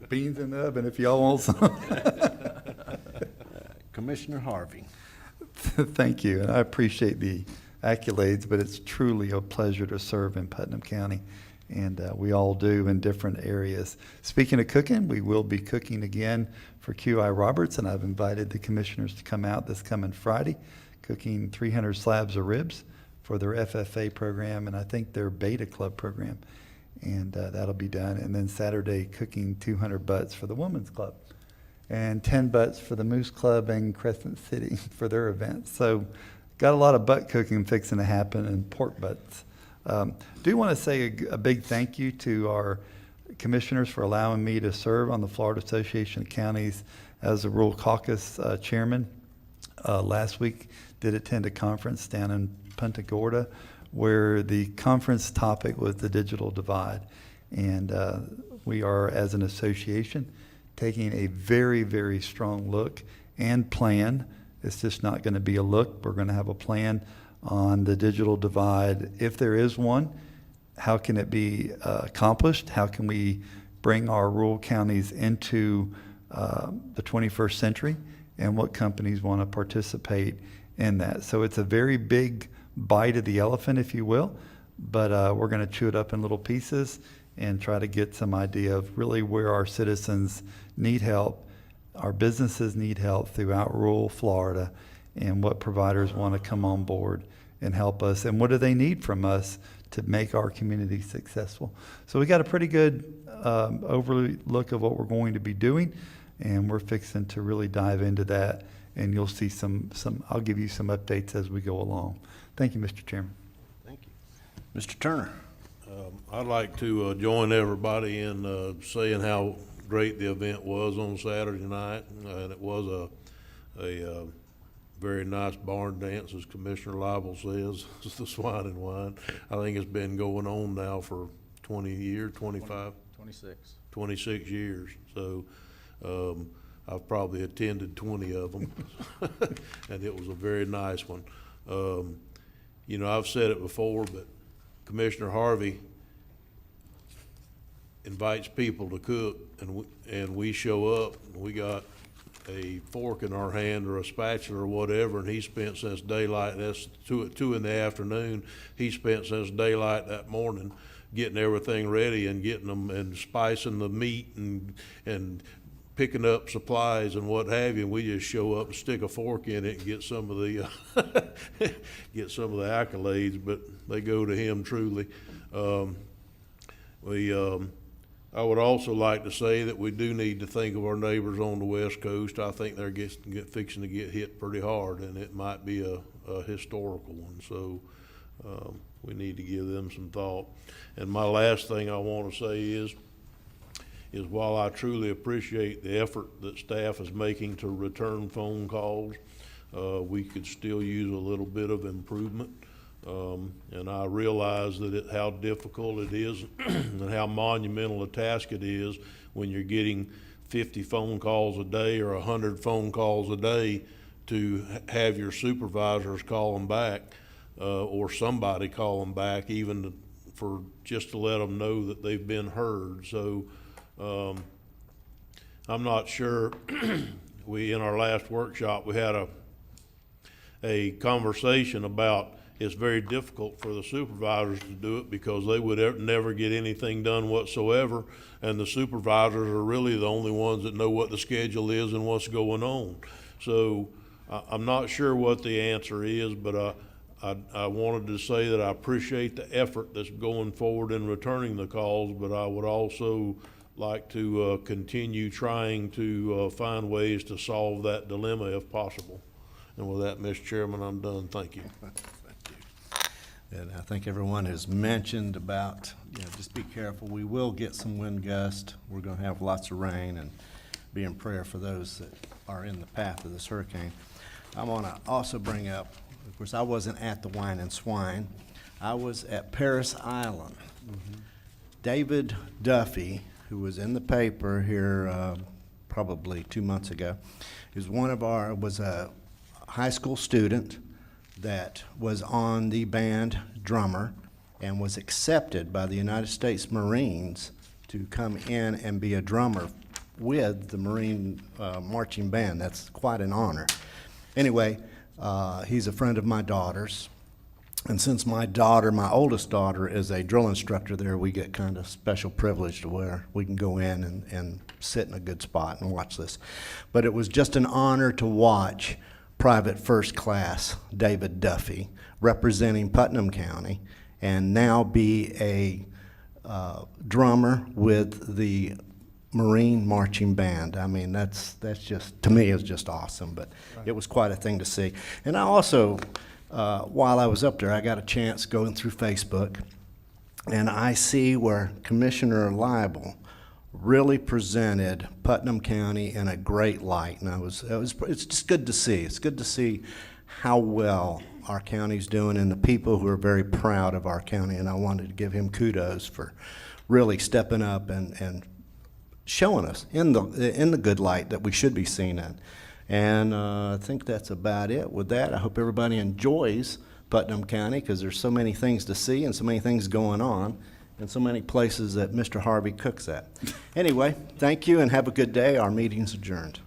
Beans in the oven if y'all want some. Commissioner Harvey? Thank you, and I appreciate the accolades, but it's truly a pleasure to serve in Putnam County, and we all do in different areas. Speaking of cooking, we will be cooking again for QI Roberts, and I've invited the commissioners to come out this coming Friday, cooking 300 slabs of ribs for their FFA program, and I think their Beta Club program, and that'll be done. And then Saturday, cooking 200 butts for the Women's Club, and 10 butts for the Moose Club in Crescent City for their event. So got a lot of butt cooking fixing to happen, and pork butts. Do want to say a big thank you to our commissioners for allowing me to serve on the Florida Association of Counties as the Rural Caucus chairman. Last week did attend a conference down in Punta Gorda where the conference topic was the digital divide. And we are, as an association, taking a very, very strong look and plan. It's just not going to be a look. We're going to have a plan on the digital divide. If there is one, how can it be accomplished? How can we bring our rural counties into the 21st century? And what companies want to participate in that? So it's a very big bite of the elephant, if you will, but we're going to chew it up in little pieces and try to get some idea of really where our citizens need help, our businesses need help throughout rural Florida, and what providers want to come on board and help us, and what do they need from us to make our community successful. So we got a pretty good overview look of what we're going to be doing, and we're fixing to really dive into that, and you'll see some I'll give you some updates as we go along. Thank you, Mr. Chairman. Thank you. Mr. Turner? I'd like to join everybody in saying how great the event was on Saturday night, and it was a very nice barn dance, as Commissioner Lible says, the swine and wine. I think it's been going on now for 20 years, 25? 26. 26 years. So I've probably attended 20 of them, and it was a very nice one. you know, I've said it before, but Commissioner Harvey invites people to cook, and we show up, and we got a fork in our hand or a spatula or whatever, and he spent since daylight, that's two in the afternoon, he spent since daylight that morning getting everything ready and getting them and spicing the meat and picking up supplies and what have you. And we just show up and stick a fork in it and get some of the get some of the accolades, but they go to him truly. I would also like to say that we do need to think of our neighbors on the West Coast. I think they're fixing to get hit pretty hard, and it might be a historical one. So we need to give them some thought. And my last thing I want to say is while I truly appreciate the effort that staff is making to return phone calls, we could still use a little bit of improvement. And I realize that how difficult it is and how monumental a task it is when you're getting 50 phone calls a day or 100 phone calls a day to have your supervisors call them back, or somebody call them back, even for just to let them know that they've been heard. So I'm not sure. In our last workshop, we had a conversation about it's very difficult for the supervisors to do it because they would never get anything done whatsoever, and the supervisors are really the only ones that know what the schedule is and what's going on. So I'm not sure what the answer is, but I wanted to say that I appreciate the effort that's going forward in returning the calls, but I would also like to continue trying to find ways to solve that dilemma if possible. And with that, Mr. Chairman, I'm done. Thank you. And I think everyone has mentioned about, just be careful. We will get some wind gust. We're going to have lots of rain, and be in prayer for those that are in the path of this hurricane. I want to also bring up, of course, I wasn't at the Wine and Swine. I was at Paris Island. David Duffy, who was in the paper here probably 2 months ago, was a high school student that was on the band drummer and was accepted by the United States Marines to come in and be a drummer with the Marine marching band. That's quite an honor. Anyway, he's a friend of my daughter's, and since my oldest daughter, is a drill instructor there, we get kind of special privilege to where we can go in and sit in a good spot and watch this. But it was just an honor to watch Private First Class David Duffy representing Putnam County and now be a drummer with the Marine marching band. I mean, that's just, to me, it's just awesome, but it was quite a thing to see. And I also, while I was up there, I got a chance going through Facebook, and I see where Commissioner Lible really presented Putnam County in a great light, and it's just good to see. It's good to see how well our county's doing and the people who are very proud of our county, and I wanted to give him kudos for really stepping up and showing us in the good light that we should be seen in. And I think that's about it. With that, I hope everybody enjoys Putnam County, because there's so many things to see and so many things going on, and so many places that Mr. Harvey cooks at. Anyway, thank you and have a good day. Our meeting's adjourned.